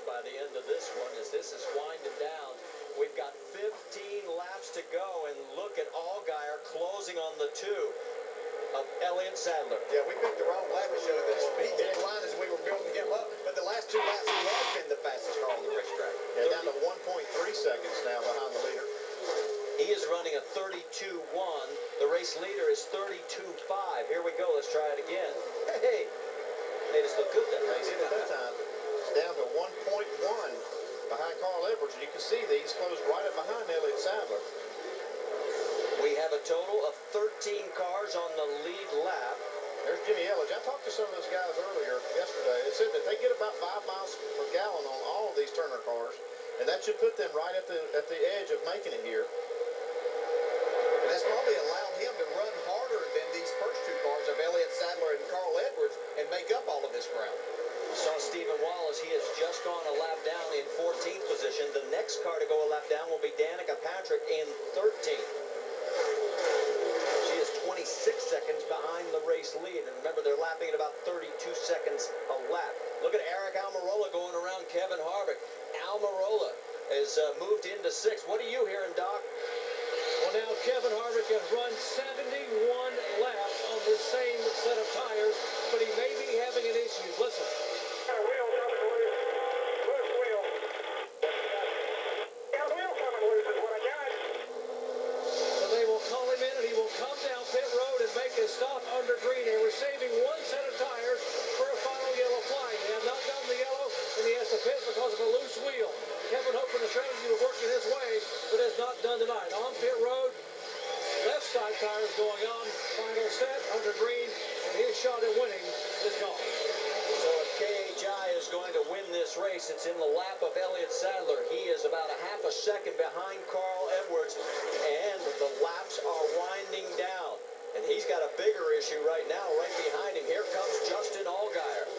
tires by the end of this one as this is winding down. We've got 15 laps to go, and look at Allgaier closing on the 2 of Elliott Sadler. Yeah, we picked the wrong lap to show the speed decline as we were building him up, but the last 2 laps he has been the fastest car on the racetrack. Yeah, down to 1.3 seconds now behind the leader. He is running a 32.1. The race leader is 32.5. Here we go. Let's try it again. Hey, made us look good that They race. did it that time. It's down to 1.1 behind Carl Edwards, and you can see these closed right up behind Elliott Sadler. We have a total of 13 cars on the lead lap. There's Jimmy Elledge. I talked to some of those guys earlier yesterday. They said that they get about 5 miles per gallon on all of these Turner cars, and that should put them right at the edge of making it here. And that's probably allowed him to run harder than these first 2 cars of Elliott Sadler and Carl Edwards and make up all of this ground. We saw Stephen Wallace. He has just gone a lap down in 14th position. The next car to go a lap down will be Danica Patrick in 13th. She is 26 seconds behind the race lead. And remember, they're lapping at about 32 seconds a lap. Look at Eric Almirola going around Kevin Harvick. Almirola has moved into 6th. What are you hearing, Doc? Well, now Kevin Harvick has run 71 laps on the same set of tires, but he may be having an issue. Listen. So they will call him in, and he will come down pit road and make a stop under green. They were saving 1 set of tires for a final yellow flag. They have not done the yellow, and he has to pit because of a loose wheel. Kevin hoping the strategy was working his way, but has not done tonight. On pit road, left side tires going on, final set under green, and his shot at winning is gone. So if KHI is going to win this race, it's in the lap of Elliott Sadler. He is about a half a second behind Carl Edwards, and the laps are winding down. And he's got a bigger issue right now, right behind him. Here comes Justin Allgaier.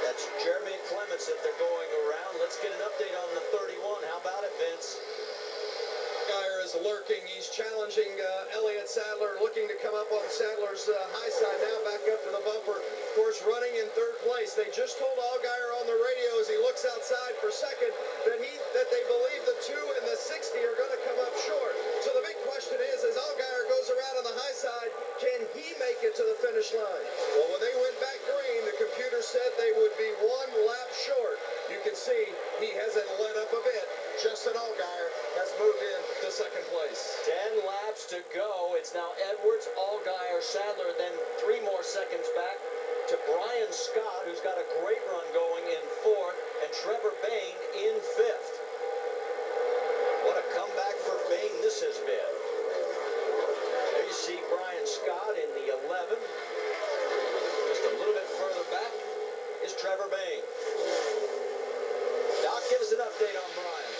That's Jeremy Clements if they're going around. Let's get an update on the 31. How about it, Vince? Allgaier is lurking. He's challenging Elliott Sadler, looking to come up on Sadler's high side now, back up to the bumper. Of course, running in 3rd place. They just told Allgaier on the radio as he looks outside for 2nd that they believe the 2 and the 60 are going to come up short. So the big question is, as Allgaier goes around on the high side, can he make it to the finish line? Well, when they went back green, the computer said they would be 1 lap short. You can see he hasn't let up a bit. Justin Allgaier has moved in to 2nd place. 10 laps to go. It's now Edwards, Allgaier, Sadler, then 3 more seconds back to Brian Scott, who's got a great run going in 4th, and Trevor Bayne in 5th. What a comeback for Bayne this has been. There you see Brian Scott in the 11. Just a little bit further back is Trevor Bayne. Doc, give us an update on Brian.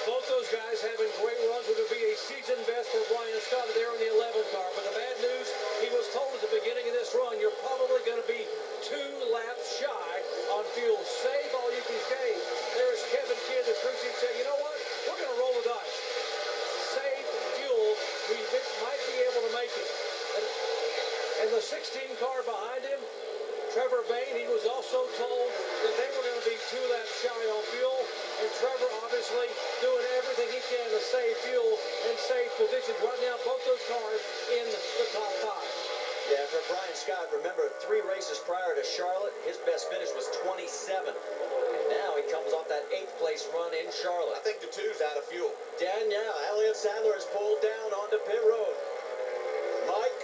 Both those guys having great runs. It would be a season best for Brian Scott there in the 11 car. But the bad news, he was told at the beginning of this run, you're probably going to be 2 laps shy on fuel. Save all you can save. There's Kevin Kidd, the crew chief, say, you know what? We're going to roll the dice. Save fuel. We might be able to make it. And the 16 car behind him, Trevor Bayne, he was also told that they were going to be 2 laps shy on fuel. And Trevor obviously doing everything he can to save fuel and save positions. Right now, both those cars in the top 5. Yeah, for Brian Scott, remember 3 races prior to Charlotte, his best finish was 27. And now he comes off that 8th place run in Charlotte. I think the 2's out of fuel. Danielle, Elliott Sadler is pulled down onto pit road. Mike?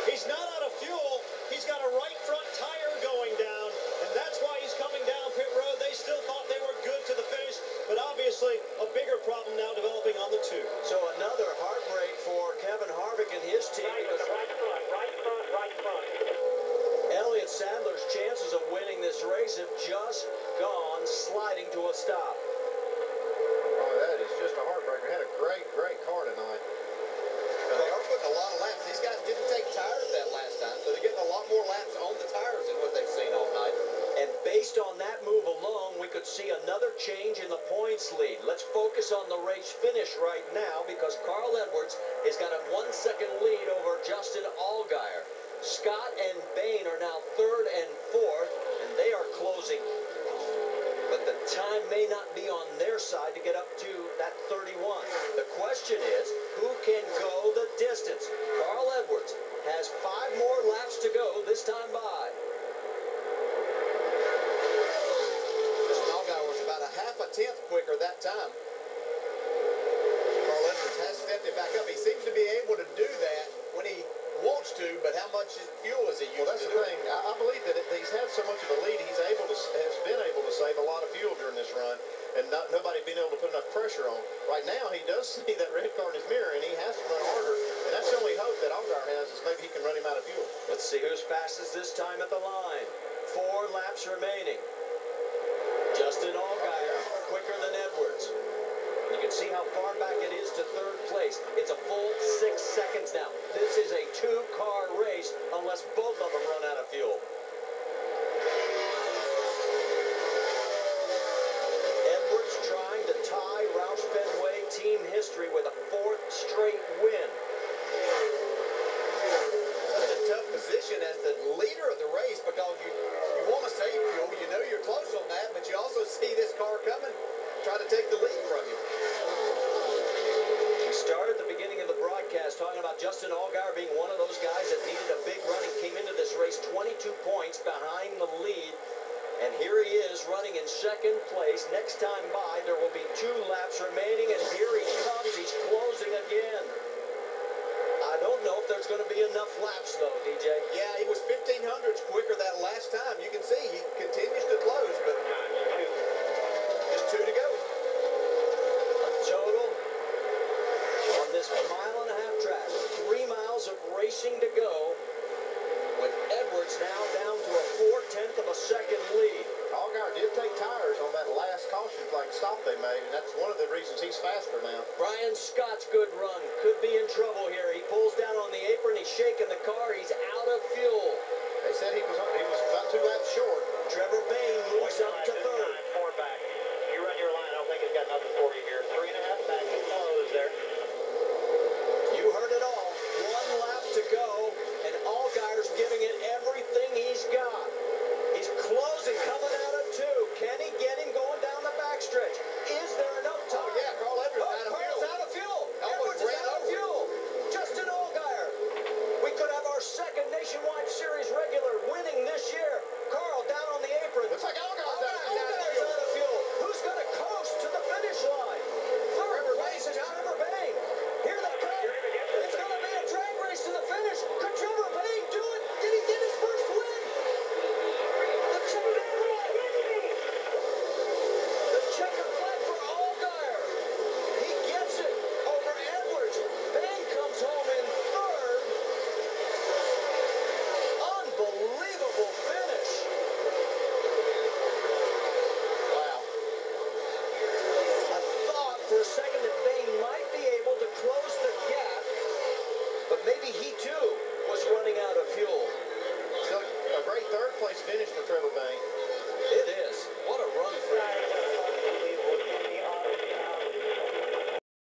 He's not out of fuel. He's got a right front tire going down, and that's why he's coming down pit road. They still thought they were good to the finish, but obviously a bigger problem now developing on the 2. So another heartbreak for Kevin Harvick and his team. Right front. Elliott Sadler's chances of winning this race have just gone sliding to a stop. Oh, that is just a heartbreaker. Had a great car tonight. They are putting a lot of laps. These guys didn't take tires that last time, so they're getting a lot more laps on the tires than what they've seen all night. And based on that move alone, we could see another change in the points lead. Let's focus on the race finish right now because Carl Edwards has got a 1-second lead over Justin Allgaier. Scott and Bayne are now 3rd and pressure on. Right now, he does see that red car in his mirror, and he has to run harder. And that's the only hope that Allgaier has, is maybe he can run him out of fuel. Let's see who's fastest this time at the line. 4 laps remaining. Justin Allgaier, quicker than Edwards. You can see how far back it is to 3rd place. It's a full 6 seconds now. This is a 2-car race unless both of them run out of fuel. Edwards trying to tie Roush Fenway team history with a 4th straight win. Such a tough position as the leader of the race, because you want to save fuel. You know you're close on that, but you also see this car coming, try to take the lead from you. We started at the beginning of the broadcast talking about Justin Allgaier being one of those guys that needed a big run. He came into this race 22 points behind the lead. And here he is running in 2nd place. Next time by, there will be 2 laps remaining, and